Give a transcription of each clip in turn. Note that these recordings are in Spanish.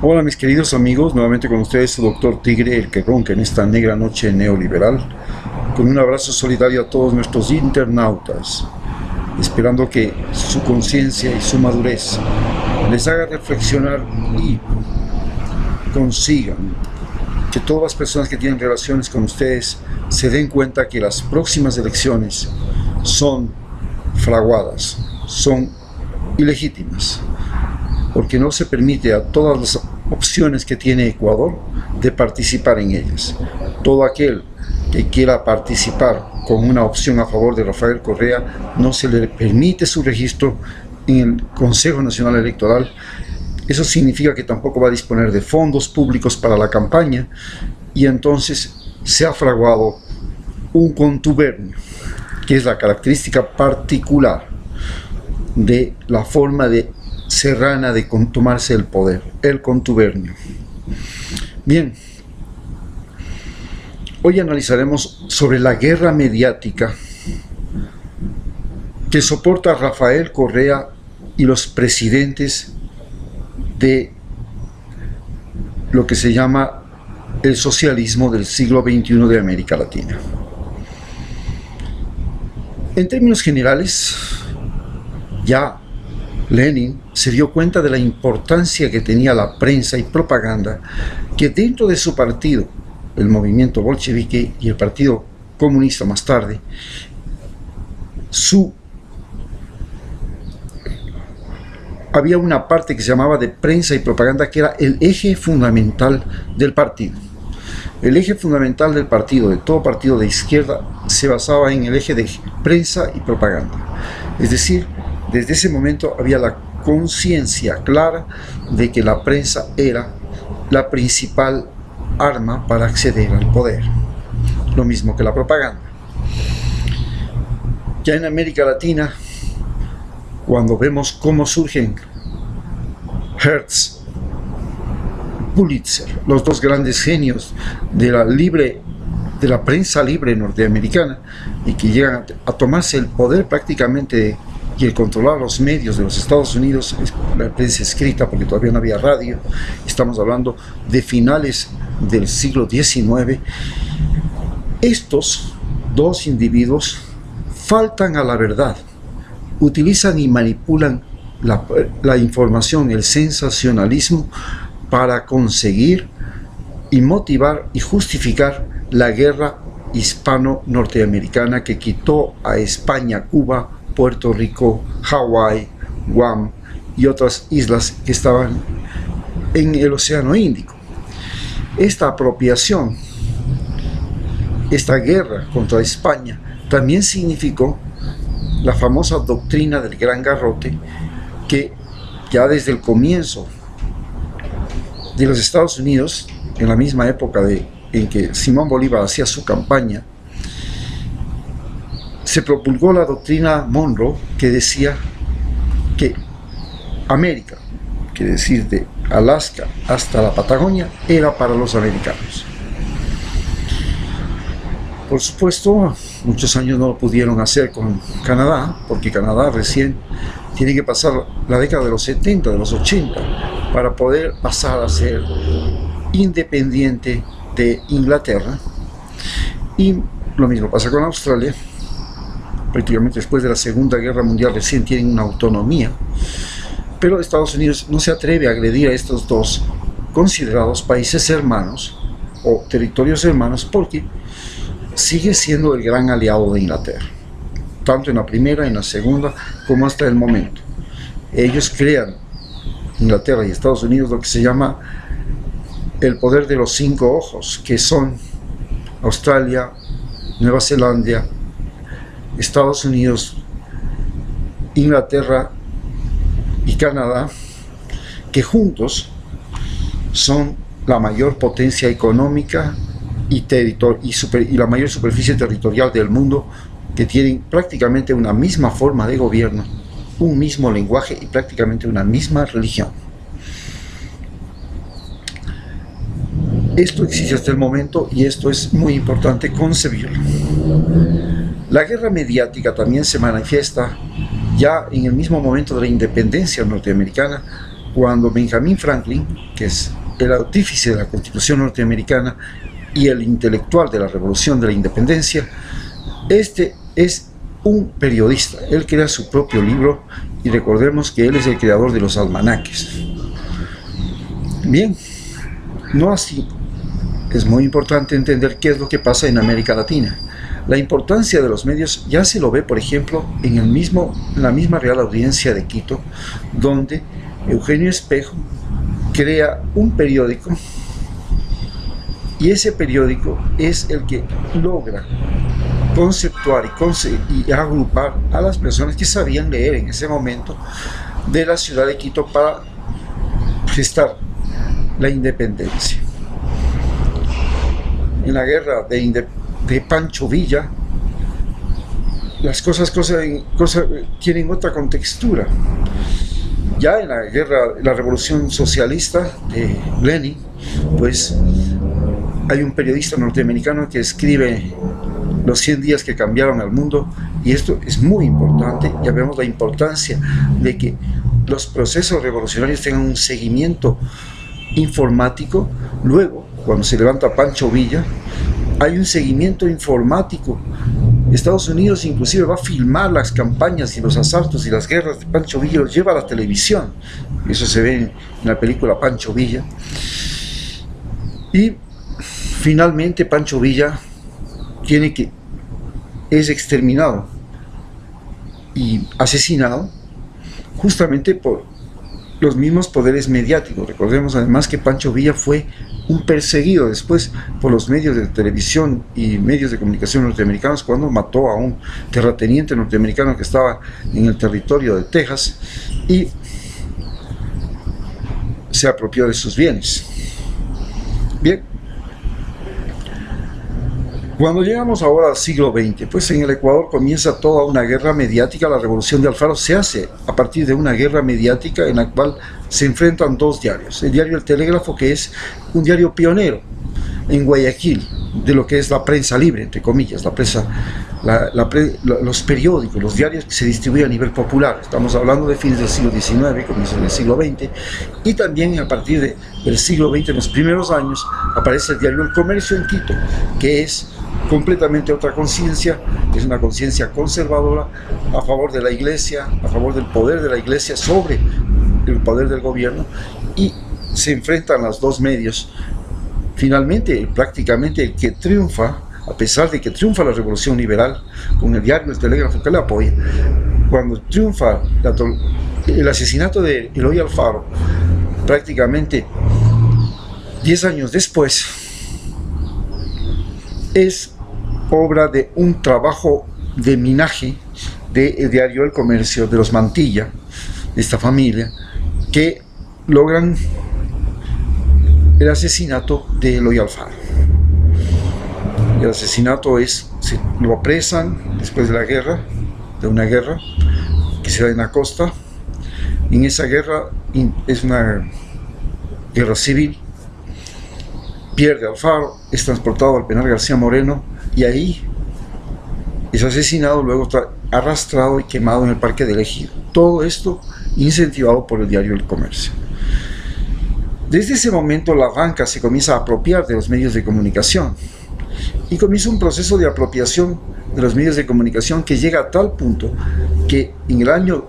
Hola mis queridos amigos, nuevamente con ustedes su doctor Tigre, el que ronca en esta negra noche neoliberal, con un abrazo solidario a todos nuestros internautas, esperando que su conciencia y su madurez les haga reflexionar y consigan que todas las personas que tienen relaciones con ustedes se den cuenta que las próximas elecciones son fraguadas, son ilegítimas, porque no se permite a todas las opciones que tiene Ecuador de participar en ellas. Todo aquel que quiera participar con una opción a favor de Rafael Correa no se le permite su registro en el Consejo Nacional Electoral. Eso significa que tampoco va a disponer de fondos públicos para la campaña, y entonces se ha fraguado un contubernio, que es la característica particular de la forma de serrana de tomarse el poder, el contubernio. Bien, hoy analizaremos sobre la guerra mediática que soporta Rafael Correa y los presidentes de lo que se llama el socialismo del siglo XXI de América Latina. En términos generales, ya Lenin se dio cuenta de la importancia que tenía la prensa y propaganda, que dentro de su partido, el movimiento bolchevique y el partido comunista más tarde, había una parte que se llamaba de prensa y propaganda, que era el eje fundamental del partido. El eje fundamental del partido, de todo partido de izquierda, se basaba en el eje de prensa y propaganda. Es decir, desde ese momento había la conciencia clara de que la prensa era la principal arma para acceder al poder, lo mismo que la propaganda. Ya en América Latina, cuando vemos cómo surgen Hearst, Pulitzer, los dos grandes genios de la prensa libre norteamericana, y que llegan a tomarse el poder prácticamente y el controlar los medios de los Estados Unidos, la prensa escrita, porque todavía no había radio, estamos hablando de finales del siglo XIX, estos dos individuos faltan a la verdad, utilizan y manipulan la información, el sensacionalismo, para conseguir y motivar y justificar la guerra hispano-norteamericana que quitó a España, Cuba, Puerto Rico, Hawái, Guam y otras islas que estaban en el Océano Índico. Esta apropiación, esta guerra contra España, también significó la famosa doctrina del Gran Garrote, que ya desde el comienzo de los Estados Unidos, en la misma época en que Simón Bolívar hacía su campaña, se promulgó la doctrina Monroe, que decía que América, quiere decir de Alaska hasta la Patagonia, era para los americanos. Por supuesto, muchos años no lo pudieron hacer con Canadá, porque Canadá recién tiene que pasar la década de los 70, de los 80, para poder pasar a ser independiente de Inglaterra. Y lo mismo pasa con Australia. Prácticamente después de la Segunda Guerra Mundial recién tienen una autonomía, pero Estados Unidos no se atreve a agredir a estos dos considerados países hermanos o territorios hermanos, porque sigue siendo el gran aliado de Inglaterra, tanto en la primera, en la segunda, como hasta el momento. Ellos crean, Inglaterra y Estados Unidos, lo que se llama el poder de los 5 ojos, que son Australia, Nueva Zelanda, Estados Unidos, Inglaterra y Canadá, que juntos son la mayor potencia económica y la mayor superficie territorial del mundo, que tienen prácticamente una misma forma de gobierno, un mismo lenguaje y prácticamente una misma religión. Esto existe hasta el momento, y esto es muy importante concebirlo. La guerra mediática también se manifiesta ya en el mismo momento de la independencia norteamericana, cuando Benjamin Franklin, que es el artífice de la Constitución norteamericana y el intelectual de la Revolución de la Independencia, este es un periodista. Él crea su propio libro y recordemos que él es el creador de los almanaques. Bien, no así. Es muy importante entender qué es lo que pasa en América Latina. La importancia de los medios ya se lo ve, por ejemplo, en la misma Real Audiencia de Quito, donde Eugenio Espejo crea un periódico, y ese periódico es el que logra conceptuar y agrupar a las personas que sabían leer en ese momento de la ciudad de Quito para gestar la independencia. En la guerra de Pancho Villa, las cosas tienen otra contextura. Ya en la revolución socialista de Lenin, pues hay un periodista norteamericano que escribe los 100 días que cambiaron al mundo, y esto es muy importante. Ya vemos la importancia de que los procesos revolucionarios tengan un seguimiento informático. Luego, cuando se levanta Pancho Villa, hay un seguimiento informático. Estados Unidos inclusive va a filmar las campañas y los asaltos y las guerras de Pancho Villa, los lleva a la televisión. Eso se ve en la película Pancho Villa. Y finalmente Pancho Villa es exterminado y asesinado justamente por los mismos poderes mediáticos. Recordemos además que Pancho Villa fue un perseguido después por los medios de televisión y medios de comunicación norteamericanos cuando mató a un terrateniente norteamericano que estaba en el territorio de Texas y se apropió de sus bienes. Bien, cuando llegamos ahora al siglo XX, pues en el Ecuador comienza toda una guerra mediática. La revolución de Alfaro se hace a partir de una guerra mediática en la cual se enfrentan dos diarios. El diario El Telégrafo, que es un diario pionero en Guayaquil de lo que es la prensa libre, entre comillas, los periódicos, los diarios que se distribuyen a nivel popular. Estamos hablando de fines del siglo XIX, comienzos del siglo XX, y también a partir del siglo XX, en los primeros años, aparece el diario El Comercio en Quito, que es completamente otra conciencia, es una conciencia conservadora a favor de la Iglesia, a favor del poder de la Iglesia sobre el poder del gobierno, y se enfrentan los dos medios. Finalmente, prácticamente el que triunfa, a pesar de que triunfa la revolución liberal, con el diario El Telégrafo que le apoya, cuando triunfa el asesinato de Eloy Alfaro, prácticamente 10 años después, es obra de un trabajo de minaje del diario El Comercio, de los Mantilla, de esta familia, que logran el asesinato de Eloy Alfaro. El asesinato lo apresan después de la guerra, de una guerra que se da en la costa. En esa guerra, es una guerra civil, pierde Alfaro, es transportado al penal García Moreno y ahí es asesinado, luego está arrastrado y quemado en el Parque del Ejido. Todo esto incentivado por el diario El Comercio. Desde ese momento la banca se comienza a apropiar de los medios de comunicación y comienza un proceso de apropiación de los medios de comunicación que llega a tal punto que en el año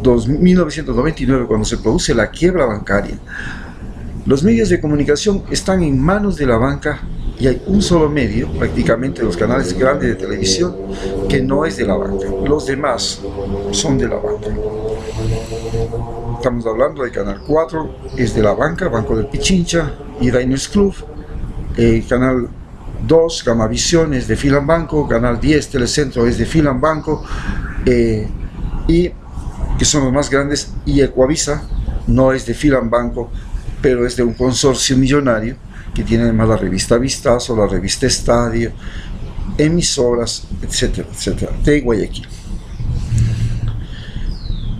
1999, cuando se produce la quiebra bancaria, los medios de comunicación están en manos de la banca y hay un solo medio, prácticamente los canales grandes de televisión, que no es de la banca. Los demás son de la banca. Estamos hablando de Canal 4, es de la banca, Banco del Pichincha y Diners Club. Canal 2, Gamavisión, es de Filambanco. Canal 10, Telecentro, es de Filambanco. Y que son los más grandes. Y Ecuavisa no es de Filambanco, pero es de un consorcio millonario que tiene además la revista Vistazo, la revista Estadio, emisoras, etcétera, etcétera, de Guayaquil.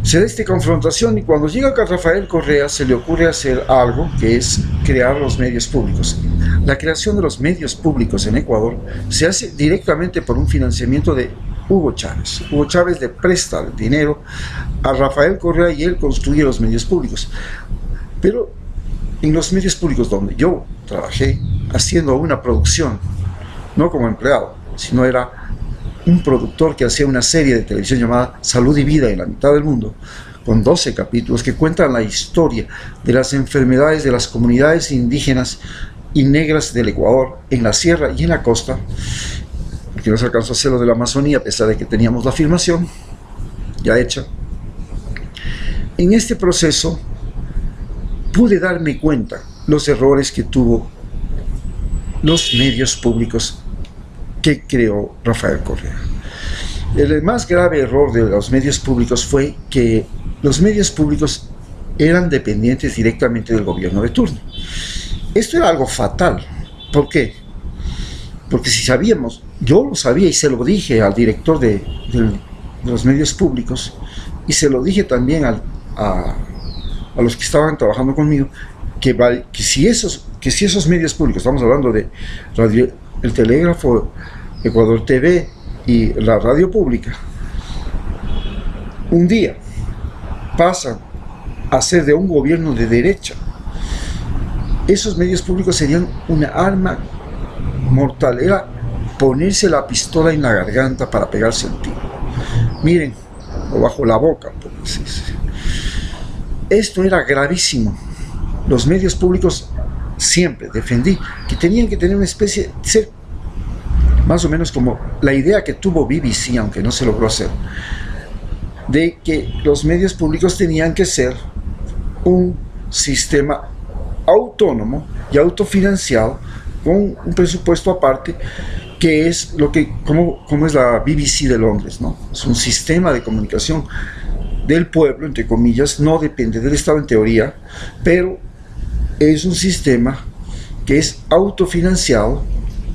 Se da esta confrontación y cuando llega acá Rafael Correa se le ocurre hacer algo que es crear los medios públicos. La creación de los medios públicos en Ecuador se hace directamente por un financiamiento de Hugo Chávez. Hugo Chávez le presta el dinero a Rafael Correa y él construye los medios públicos. Pero en los medios públicos donde yo trabajé, haciendo una producción, no como empleado, sino era un productor que hacía una serie de televisión llamada Salud y Vida en la mitad del mundo, con 12 capítulos que cuentan la historia de las enfermedades de las comunidades indígenas y negras del Ecuador, en la sierra y en la costa, porque no se alcanzó a hacerlo de la Amazonía, a pesar de que teníamos la filmación ya hecha. En este proceso pude darme cuenta los errores que tuvo los medios públicos que creó Rafael Correa. El más grave error de los medios públicos fue que los medios públicos eran dependientes directamente del gobierno de turno. Esto era algo fatal. ¿Por qué? Porque si sabíamos, yo lo sabía y se lo dije al director de los medios públicos, y se lo dije también a los que estaban trabajando conmigo, que si esos medios públicos, estamos hablando de el Telégrafo, Ecuador TV y la radio pública, un día pasan a ser de un gobierno de derecha, esos medios públicos serían una arma mortal. Era ponerse la pistola en la garganta para pegarse el tiro. Miren, o bajo la boca, por decirse. Esto era gravísimo. Los medios públicos siempre defendí que tenían que tener una especie de ser más o menos como la idea que tuvo BBC, aunque no se logró hacer, de que los medios públicos tenían que ser un sistema autónomo y autofinanciado con un presupuesto aparte, que es como es la BBC de Londres, ¿no? Es un sistema de comunicación del pueblo, entre comillas, no depende del Estado en teoría, pero es un sistema que es autofinanciado,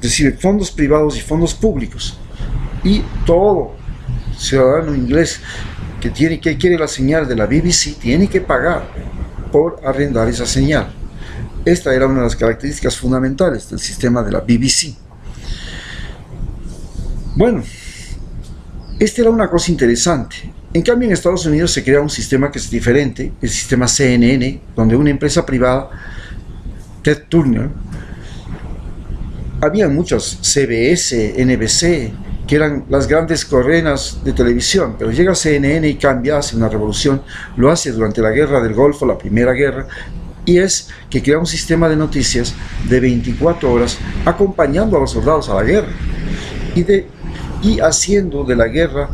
recibe fondos privados y fondos públicos, y todo ciudadano inglés que quiere la señal de la BBC tiene que pagar por arrendar esa señal. Esta era una de las características fundamentales del sistema de la BBC. Bueno, esta era una cosa interesante. En cambio, en Estados Unidos se crea un sistema que es diferente, el sistema CNN, donde una empresa privada, Ted Turner, había muchas, CBS, NBC, que eran las grandes cadenas de televisión, pero llega CNN y cambia, hace una revolución, lo hace durante la Guerra del Golfo, la Primera Guerra, y es que crea un sistema de noticias de 24 horas acompañando a los soldados a la guerra y haciendo de la guerra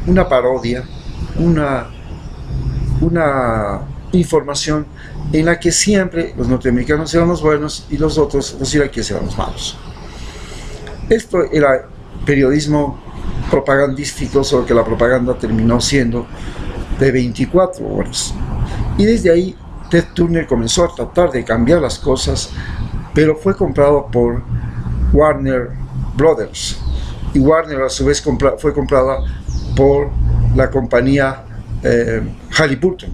una parodia, una información en la que siempre los norteamericanos eran los buenos y los otros, los iraquíes, eran los malos. Esto era periodismo propagandístico, solo que la propaganda terminó siendo de 24 horas. Y desde ahí Ted Turner comenzó a tratar de cambiar las cosas, pero fue comprado por Warner Brothers. Y Warner a su vez fue comprada por la compañía Halliburton.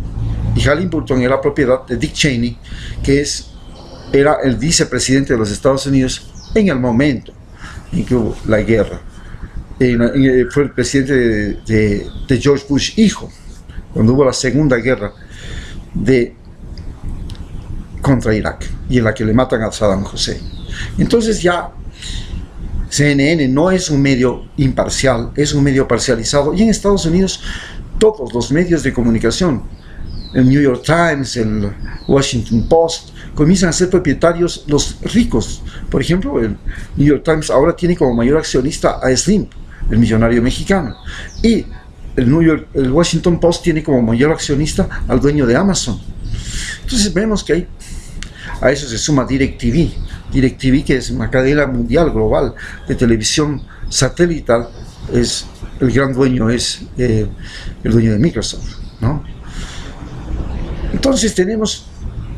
Y Halliburton era propiedad de Dick Cheney, que era el vicepresidente de los Estados Unidos en el momento en que hubo la guerra. Fue el presidente de George Bush hijo, cuando hubo la segunda guerra contra Irak, y en la que le matan a Saddam Hussein. Entonces ya CNN no es un medio imparcial, es un medio parcializado, y en Estados Unidos todos los medios de comunicación, el New York Times, el Washington Post, comienzan a ser propietarios los ricos. Por ejemplo, el New York Times ahora tiene como mayor accionista a Slim, el millonario mexicano, y el Washington Post tiene como mayor accionista al dueño de Amazon. Entonces vemos que a eso se suma DirecTV, que es una cadena mundial, global, de televisión satelital. El gran dueño es el dueño de Microsoft, ¿no? Entonces tenemos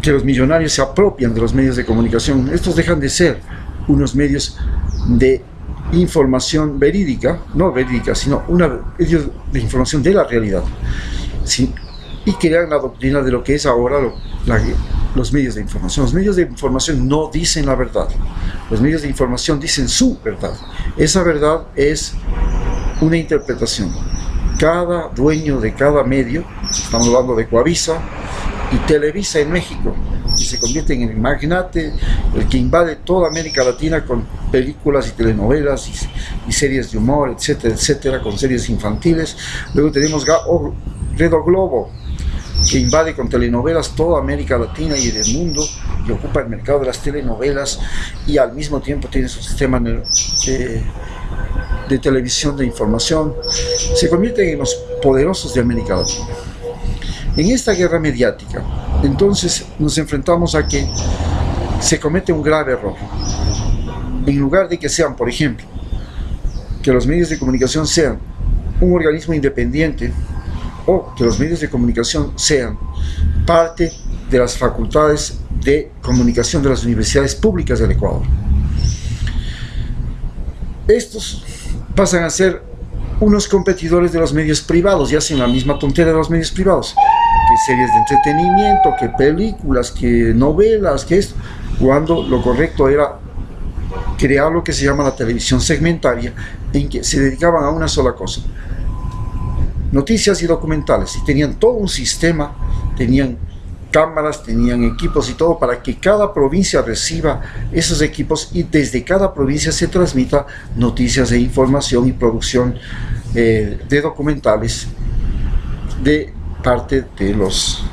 que los millonarios se apropian de los medios de comunicación. Estos dejan de ser unos medios de información verídica, no verídica, sino medios de información de la realidad, ¿sí? Y crean la doctrina de lo que es ahora los medios de información. Los medios de información no dicen la verdad. Los medios de información dicen su verdad. Esa verdad es una interpretación. Cada dueño de cada medio, estamos hablando de Coavisa y Televisa en México, y se convierte en el magnate, el que invade toda América Latina con películas y telenovelas y series de humor, etcétera, etcétera, con series infantiles. Luego tenemos Redo Globo, que invade con telenovelas toda América Latina y del mundo, y ocupa el mercado de las telenovelas, y al mismo tiempo tiene su sistema de televisión de información. Se convierten en los poderosos de América Latina. En esta guerra mediática, entonces nos enfrentamos a que se comete un grave error. En lugar de que sean, por ejemplo, que los medios de comunicación sean un organismo independiente, o que los medios de comunicación sean parte de las facultades de comunicación de las universidades públicas del Ecuador. Estos pasan a ser unos competidores de los medios privados y hacen la misma tontería de los medios privados, que series de entretenimiento, que películas, que novelas, que esto, cuando lo correcto era crear lo que se llama la televisión segmentaria, en que se dedicaban a una sola cosa: noticias y documentales, y tenían todo un sistema, tenían cámaras, tenían equipos y todo para que cada provincia reciba esos equipos y desde cada provincia se transmita noticias de información y producción de documentales de parte de los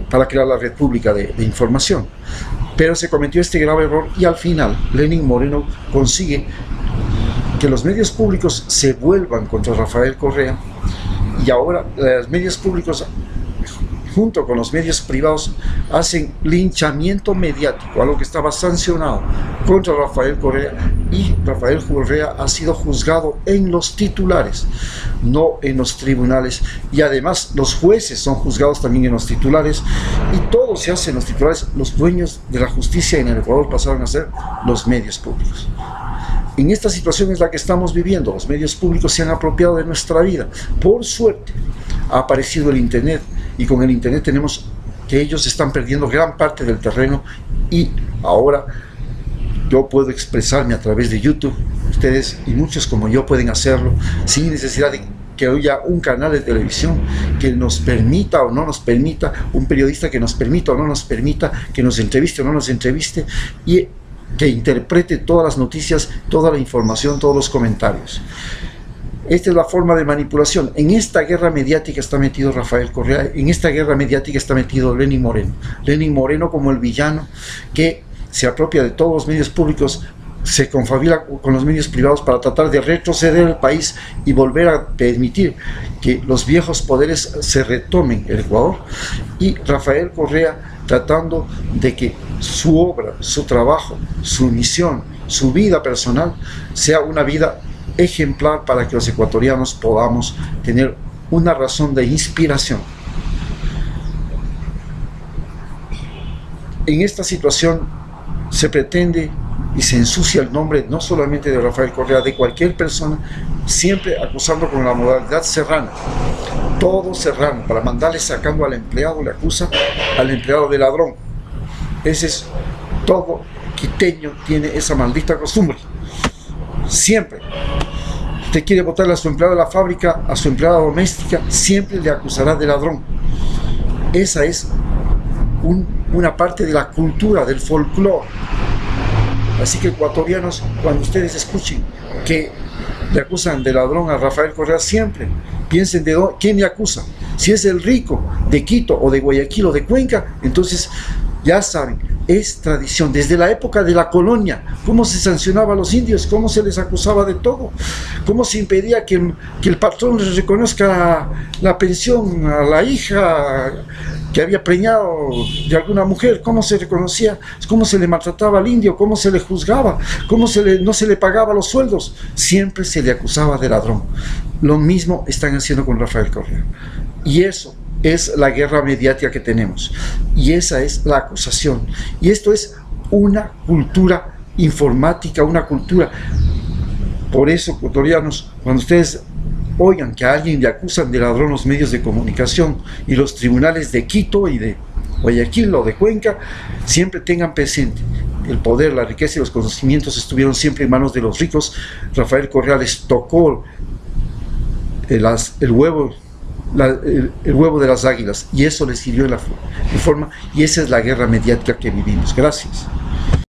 para crear la red pública de información. Pero se cometió este grave error y al final Lenín Moreno consigue que los medios públicos se vuelvan contra Rafael Correa, y ahora los medios públicos junto con los medios privados hacen linchamiento mediático, algo que estaba sancionado contra Rafael Correa, y Rafael Correa ha sido juzgado en los titulares, no en los tribunales, y además los jueces son juzgados también en los titulares, y todo se hace en los titulares. Los dueños de la justicia en el Ecuador pasaron a ser los medios públicos. En esta situación es la que estamos viviendo. Los medios públicos se han apropiado de nuestra vida. Por suerte ha aparecido el Internet, y con el Internet tenemos que ellos están perdiendo gran parte del terreno, y ahora yo puedo expresarme a través de YouTube. Ustedes y muchos como yo pueden hacerlo sin necesidad de que haya un canal de televisión que nos permita o no nos permita, un periodista que nos permita o no nos permita, que nos entreviste o no nos entreviste, y que interprete todas las noticias, toda la información, todos los comentarios. Esta es la forma de manipulación. En esta guerra mediática está metido Rafael Correa, en esta guerra mediática está metido Lenín Moreno. Lenín Moreno como el villano que se apropia de todos los medios públicos, se confabula con los medios privados para tratar de retroceder el país y volver a permitir que los viejos poderes se retomen el Ecuador, y Rafael Correa tratando de que su obra, su trabajo, su misión, su vida personal sea una vida ejemplar para que los ecuatorianos podamos tener una razón de inspiración. En esta situación se pretende y se ensucia el nombre no solamente de Rafael Correa, de cualquier persona, siempre acusando con la modalidad serrana. Todo serrano, para mandarle sacando al empleado, le acusa al empleado de ladrón. Ese es todo quiteño, tiene esa maldita costumbre. Siempre. Usted quiere botarle a su empleado de la fábrica, a su empleada doméstica, siempre le acusará de ladrón. Esa es una parte de la cultura, del folclore. Así que ecuatorianos, cuando ustedes escuchen que le acusan de ladrón a Rafael Correa, siempre piensen de quién le acusa. Si es el rico de Quito o de Guayaquil o de Cuenca, entonces ya saben, es tradición. Desde la época de la colonia, cómo se sancionaba a los indios, cómo se les acusaba de todo, cómo se impedía que el patrón les reconozca la pensión a la hija que había preñado de alguna mujer, cómo se reconocía, cómo se le maltrataba al indio, cómo se le juzgaba, cómo no se le pagaba los sueldos, siempre se le acusaba de ladrón. Lo mismo están haciendo con Rafael Correa, y eso es la guerra mediática que tenemos, y esa es la acusación, y esto es una cultura informática, una cultura. Por eso, ecuatorianos, cuando ustedes oigan que a alguien le acusan de ladrón los medios de comunicación y los tribunales de Quito y de Guayaquil o de Cuenca, siempre tengan presente, el poder, la riqueza y los conocimientos estuvieron siempre en manos de los ricos, Rafael Correa les tocó el huevo de las águilas, y eso les sirvió en forma, y esa es la guerra mediática que vivimos. Gracias.